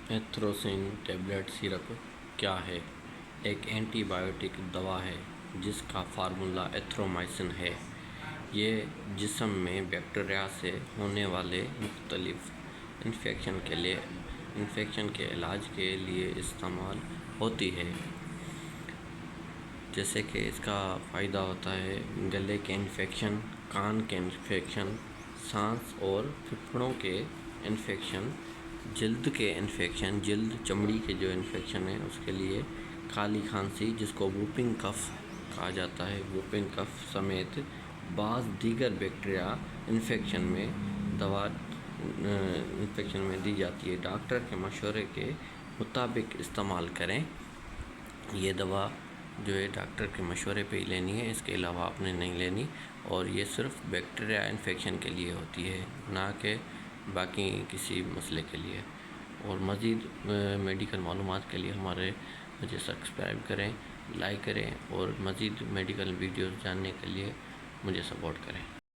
ایتھروسین tablet syrup کیا ہے؟ ایک اینٹی بائیوٹک دوا ہے جس کا فارمولا ایتھرومائسن ہے۔ یہ جسم میں بیکٹیریا سے ہونے والے مختلف انفیکشن کے علاج کے لیے استعمال ہوتی ہے، جیسے کہ اس کا فائدہ ہوتا ہے گلے کے انفیکشن، کان کے انفیکشن، سانس اور پھیپھڑوں کے انفیکشن، جلد کے انفیکشن، جلد چمڑی کے جو انفیکشن ہے اس کے لیے، کالی کھانسی جس کو ووپنگ کف کہا جاتا ہے، ووپنگ کف سمیت بعض دیگر بیکٹیریا انفیکشن میں دی جاتی ہے۔ ڈاکٹر کے مشورے کے مطابق استعمال کریں۔ یہ دوا جو ہے ڈاکٹر کے مشورے پہ ہی لینی ہے، اس کے علاوہ آپ نے نہیں لینی، اور یہ صرف بیکٹیریا انفیکشن کے لیے ہوتی ہے، نہ کہ باقی کسی مسئلے کے لیے۔ اور مزید میڈیکل معلومات کے لیے مجھے سبسکرائب کریں، لائک کریں، اور مزید میڈیکل ویڈیوز جاننے کے لیے مجھے سپورٹ کریں۔